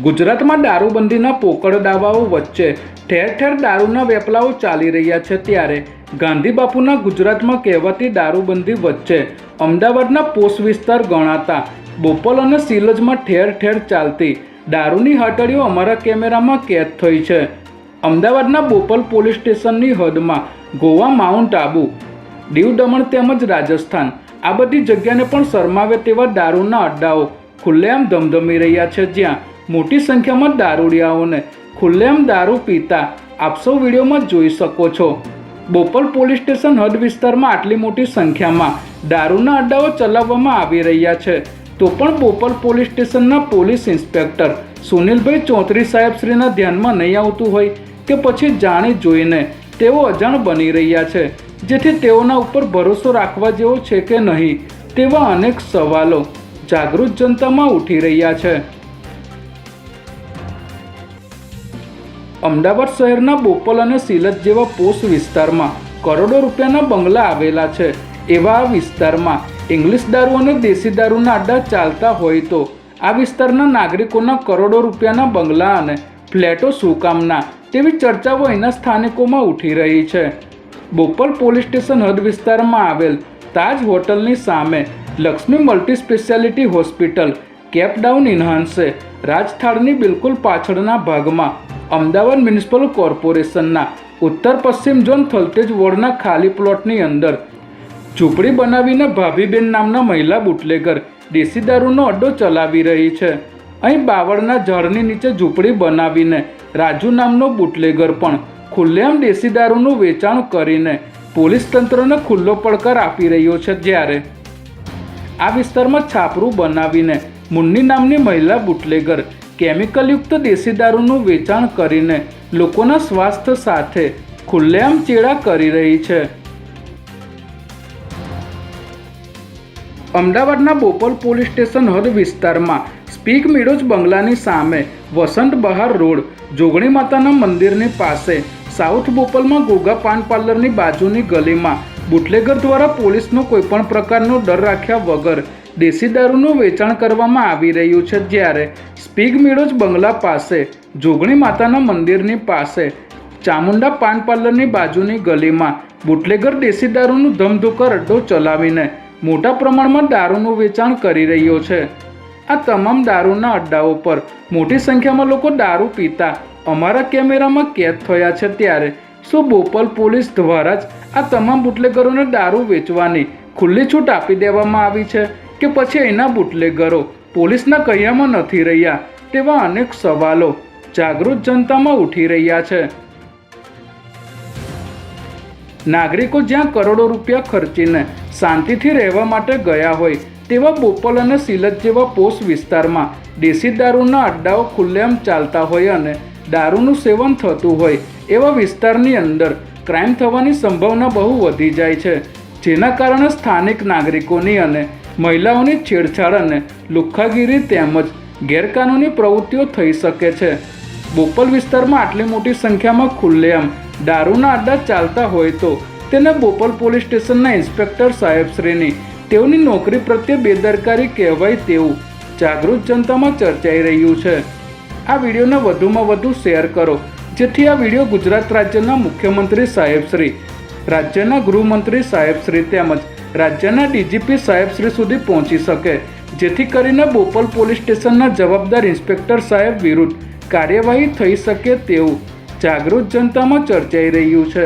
ગુજરાતમાં દારૂબંધીના પોકળ દાવાઓ વચ્ચે ઠેર ઠેર દારૂના વેપલાઓ ચાલી રહ્યા છે, ત્યારે ગાંધી બાપુના ગુજરાતમાં કહેવાતી દારૂબંધી વચ્ચે અમદાવાદના પોશ વિસ્તાર ગણાતા બોપલ અને સિલજમાં ઠેર ઠેર ચાલતી દારૂની હાટડીઓ અમારા કેમેરામાં કેદ થઈ છે। અમદાવાદના બોપલ પોલીસ સ્ટેશનની હદમાં ગોવા, માઉન્ટ આબુ, દીવ, દમણ તેમજ રાજસ્થાન આ બધી જગ્યાને પણ શરમાવે તેવા દારૂના અડ્ડાઓ ખુલ્લેઆમ ધમધમી રહ્યા છે, જ્યાં મોટી સંખ્યામાં દારૂડિયાઓને ખુલ્લેઆમ દારૂ પીતા આપ સૌ વિડીયોમાં જોઈ શકો છો। બોપલ પોલીસ સ્ટેશન હદ વિસ્તારમાં આટલી મોટી સંખ્યામાં દારૂના અડ્ડાઓ ચલાવવામાં આવી રહ્યા છે, તો પણ બોપલ પોલીસ સ્ટેશનના પોલીસ ઇન્સ્પેક્ટર સુનિલભાઈ ચૌધરી સાહેબશ્રીના ધ્યાનમાં નહીં આવતું હોય કે પછી જાણી જોઈને તેઓ અજાણ બની રહ્યા છે, જેથી તેઓના ઉપર ભરોસો રાખવા જેવો છે કે નહીં તેવા અનેક સવાલો જાગૃત જનતામાં ઉઠી રહ્યા છે। અમદાવાદ શહેરના બોપલ અને સિલજ જેવા પોશ વિસ્તારમાં કરોડો રૂપિયાના બંગલા આવેલા છે। એવા આ વિસ્તારમાં ઇંગ્લિશ દારૂ અને દેશી દારૂના અડ્ડા ચાલતા હોય તો આ વિસ્તારના નાગરિકોના કરોડો રૂપિયાના બંગલા અને ફ્લેટો શું કામના તેવી ચર્ચાઓ અહીંના સ્થાનિકોમાં ઉઠી રહી છે। બોપલ પોલીસ સ્ટેશન હદ વિસ્તારમાં આવેલ તાજ હોટલની સામે લક્ષ્મી મલ્ટી સ્પેશિયાલિટી હોસ્પિટલ કેપડાઉન ઇન્હાન્સે રાજથાળની બિલકુલ પાછળના ભાગમાં અમદાવાદ મ્યુનિસિપલ કોર્પોરેશનના ઉત્તર પશ્ચિમ ઝોન થલતેજ વોર્ડના ખાલી પ્લોટની અંદર ઝૂંપડી બનાવીને ભાભીબેન નામના મહિલા બુટલેગર દેશી દારૂનો અડ્ડો ચલાવી રહી છે। અહીં બાવળના ઝાડની નીચે ઝૂંપડી બનાવીને રાજુ નામનો બુટલેગર પણ ખુલ્લેઆમ દેશી દારૂનું વેચાણ કરીને પોલીસ તંત્રને ખુલ્લો પડકાર આપી રહ્યો છે, જ્યારે આ વિસ્તારમાં છાપરું બનાવીને મુન્ની નામની મહિલા બુટલેગર કેમિકલયુક્ત દેશી દારૂનું વેચાણ કરીને લોકોના સ્વાસ્થ્ય સાથે ખુલ્લેઆમ ચેડા કરી રહી છે। અમદાવાદના બોપલ પોલીસ સ્ટેશન હદ વિસ્તારમાં સ્પીક મીડોઝ બંગલાની સામે વસંત બહાર રોડ, જોગણી માતાના મંદિરની પાસે, સાઉથ બોપલમાં ગોગા પાન પાર્લરની બાજુની ગલીમાં બુટલેગર દ્વારા પોલીસનો કોઈપણ પ્રકારનો ડર રાખ્યા વગર દેશી દારૂનું વેચાણ કરવામાં આવી રહ્યું છે, જ્યારે સ્પીગ મીડોઝ બંગલા પાસે, જોગણી માતાના મંદિરની પાસે, ચામુંડા પાન પાર્લરની બાજુની ગલીમાં બુટલેગર દેશી દારૂનું ધમધોકાર અડ્ડો ચલાવીને મોટા પ્રમાણમાં દારૂનું વેચાણ કરી રહ્યો છે। આ તમામ દારૂના અડ્ડાઓ પર મોટી સંખ્યામાં લોકો દારૂ પીતા અમારા કેમેરામાં કેદ થયા છે, ત્યારે શું બોપલ પોલીસ દ્વારા જ આ તમામ બુટલેગરોને દારૂ વેચવાની ખુલ્લી છૂટ આપી દેવામાં આવી છે કે પછી અહીંના બુટલેગરો પોલીસના કહ્યામાં નથી રહ્યા તેવા અનેક સવાલો જાગૃત જનતામાં ઉઠી રહ્યા છે। નાગરિકો જ્યાં કરોડો રૂપિયા ખર્ચીને શાંતિથી રહેવા માટે ગયા હોય તેવા બોપલ અને સિલજ જેવા પોશ વિસ્તારમાં દેશી દારૂના અડ્ડાઓ ખુલ્લેઆમ ચાલતા હોય અને દારૂનું સેવન થતું હોય એવા વિસ્તારની અંદર ક્રાઇમ થવાની સંભાવના બહુ વધી જાય છે, જેના કારણે સ્થાનિક નાગરિકોની અને મહિલાઓની છેડછાડ અને લુખ્ખાગીરી તેમજ ગેરકાનૂની પ્રવૃત્તિઓ થઈ શકે છે। બોપલ વિસ્તારમાં આટલી મોટી સંખ્યામાં ખુલ્લેઆમ દારૂના અડ્ડા ચાલતા હોય તો તેને બોપલ પોલીસ સ્ટેશનના ઇન્સ્પેક્ટર સાહેબશ્રીની તેઓની નોકરી પ્રત્યે બેદરકારી કહેવાય તેવું જાગૃત જનતામાં ચર્ચાઈ રહ્યું છે। આ વિડીયોને વધુમાં વધુ શેર કરો, જેથી આ વિડીયો ગુજરાત રાજ્યના મુખ્યમંત્રી સાહેબશ્રી, રાજ્યના ગૃહમંત્રી સાહેબશ્રી તેમજ રાજ્યના ડીજીપી સાહેબશ્રી સુધી પહોંચી શકે, જેથી કરીને બોપલ પોલીસ સ્ટેશનના જવાબદાર ઇન્સ્પેક્ટર સાહેબ વિરુદ્ધ કાર્યવાહી થઈ શકે તેવું જાગૃત જનતામાં ચર્ચાઈ રહ્યું છે।